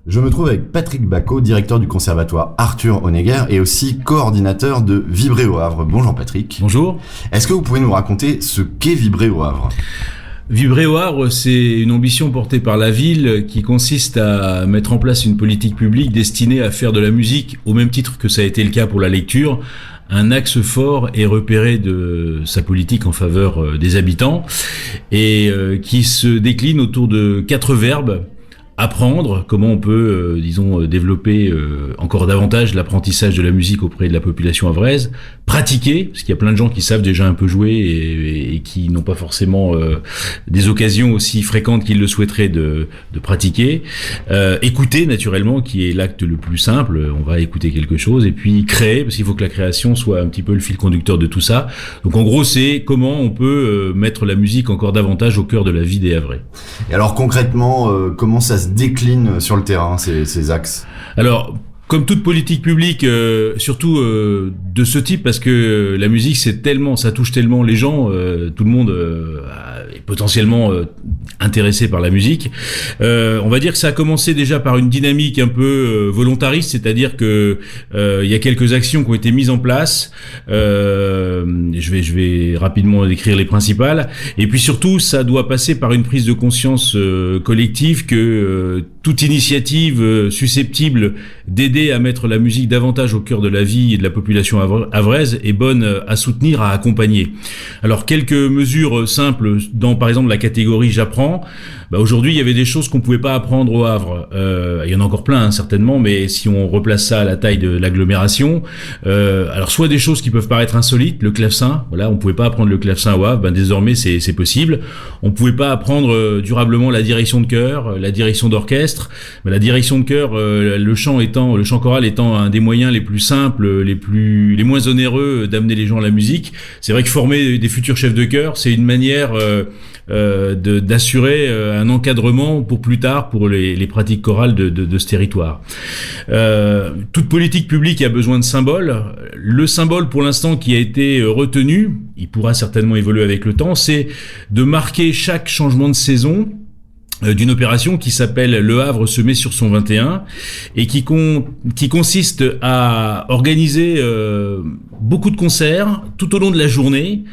Je me trouve avec Patrick Bacot, directeur du conservatoire Arthur Honegger et aussi coordinateur de Vibrer au Havre. Bonjour Patrick. Bonjour. Est-ce que vous pouvez nous raconter ce qu'est Vibrer au Havre ? Vibrer au Havre, c'est une ambition portée par la ville qui consiste à mettre en place une politique publique destinée à faire de la musique, au même titre que ça a été le cas pour la lecture, un axe fort et repéré de sa politique en faveur des habitants et qui se décline autour de 4 verbes. Apprendre, comment on peut, développer encore davantage l'apprentissage de la musique auprès de la population havraise. Pratiquer, parce qu'il y a plein de gens qui savent déjà un peu jouer et qui n'ont pas forcément des occasions aussi fréquentes qu'ils le souhaiteraient de pratiquer. Écouter, naturellement, qui est l'acte le plus simple. On va écouter quelque chose. Et puis créer, parce qu'il faut que la création soit un petit peu le fil conducteur de tout ça. Donc en gros, c'est comment on peut mettre la musique encore davantage au cœur de la vie des Havrais. Et alors concrètement, comment ça se décline sur le terrain, ces axes ? Alors, comme toute politique publique, surtout de ce type, parce que la musique, ça touche tellement les gens, tout le monde est potentiellement intéressé par la musique. On va dire que ça a commencé déjà par une dynamique un peu volontariste, c'est-à-dire que il y a quelques actions qui ont été mises en place. Je vais rapidement décrire les principales. Et puis surtout, ça doit passer par une prise de conscience collective que toute initiative susceptible d'aider à mettre la musique davantage au cœur de la vie et de la population havraise est bonne à soutenir, à accompagner. Alors quelques mesures simples dans par exemple la catégorie j'apprends. Aujourd'hui il y avait des choses qu'on pouvait pas apprendre au Havre. Il y en a encore plein certainement, mais si on replace ça à la taille de l'agglomération, alors soit des choses qui peuvent paraître insolites, le clavecin, voilà, on pouvait pas apprendre le clavecin au Havre, désormais c'est possible. On pouvait pas apprendre durablement la direction de chœur, la direction d'orchestre, mais la direction de chœur, le chant choral étant un des moyens les plus simples, les moins onéreux d'amener les gens à la musique. C'est vrai que former des futurs chefs de chœur, c'est une manière d'assurer un encadrement pour plus tard pour les pratiques chorales de ce territoire. Toute politique publique a besoin de symboles. Le symbole pour l'instant qui a été retenu, il pourra certainement évoluer avec le temps, c'est de marquer chaque changement de saison d'une opération qui s'appelle Le Havre se met sur son 21 et qui consiste à organiser beaucoup de concerts tout au long de la journée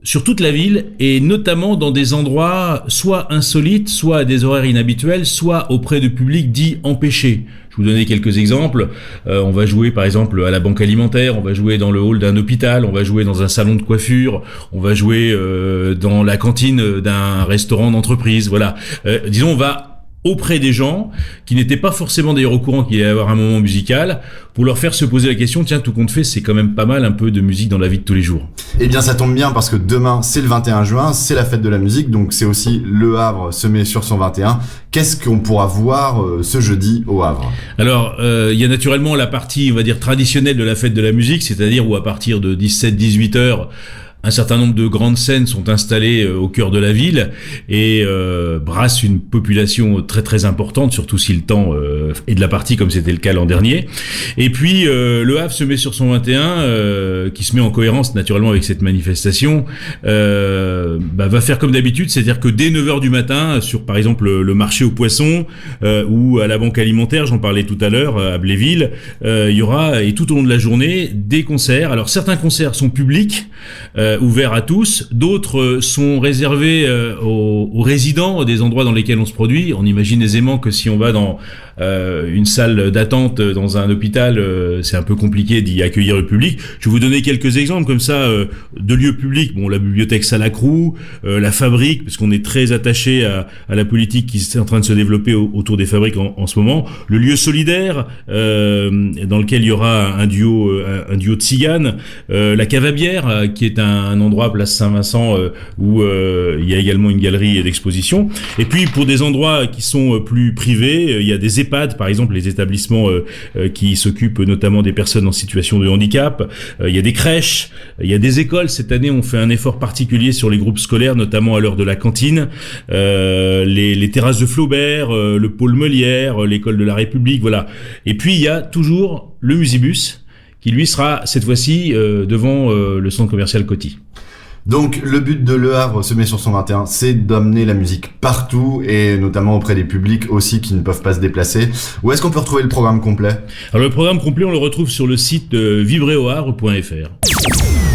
sur toute la ville et notamment dans des endroits soit insolites, soit à des horaires inhabituels, soit auprès de publics dits empêchés. Je vais vous donner quelques exemples. On va jouer par exemple à la banque alimentaire, on va jouer dans le hall d'un hôpital, on va jouer dans un salon de coiffure, on va jouer dans la cantine d'un restaurant d'entreprise. Voilà. On va auprès des gens qui n'étaient pas forcément d'ailleurs au courant qu'il allait y avoir un moment musical pour leur faire se poser la question, tiens, tout compte fait, c'est quand même pas mal un peu de musique dans la vie de tous les jours. Eh bien ça tombe bien parce que demain c'est le 21 juin, c'est la fête de la musique, donc c'est aussi Le Havre se met sur son 21. Qu'est-ce qu'on pourra voir ce jeudi au Havre ? Alors il y a naturellement la partie on va dire traditionnelle de la fête de la musique, c'est-à-dire où à partir de 17-18 heures un certain nombre de grandes scènes sont installées au cœur de la ville et brassent une population très très importante, surtout si le temps est de la partie comme c'était le cas l'an dernier. Et puis le Havre se met sur son 21, qui se met en cohérence naturellement avec cette manifestation, va faire comme d'habitude, c'est-à-dire que dès 9h du matin, sur par exemple le marché aux poissons ou à la banque alimentaire, j'en parlais tout à l'heure, à Bléville, il y aura, et tout au long de la journée, des concerts. Alors certains concerts sont publics, ouverts à tous, d'autres sont réservés aux résidents des endroits dans lesquels on se produit. On imagine aisément que si on va dans une salle d'attente dans un hôpital, c'est un peu compliqué d'y accueillir le public. Je vais vous donner quelques exemples comme ça de lieux publics. Bon, la bibliothèque Salacrou, la fabrique, parce qu'on est très attaché à la politique qui est en train de se développer autour des fabriques en ce moment. Le lieu solidaire, dans lequel il y aura un duo de tziganes. La cave à bière, qui est un endroit place Saint-Vincent où il y a également une galerie d'exposition. Et puis pour des endroits qui sont plus privés, il y a des EHPAD, par exemple les établissements qui s'occupent notamment des personnes en situation de handicap. Il y a des crèches, il y a des écoles. Cette année, on fait un effort particulier sur les groupes scolaires, notamment à l'heure de la cantine. Les terrasses de Flaubert, le pôle Molière, l'école de la République, voilà. Et puis il y a toujours le Musibus qui lui sera cette fois-ci devant le centre commercial Coty. Donc le but de Le Havre se met sur son 21, c'est d'amener la musique partout et notamment auprès des publics aussi qui ne peuvent pas se déplacer. Où est-ce qu'on peut retrouver le programme complet ? Alors le programme complet, on le retrouve sur le site vibreauhavre.fr.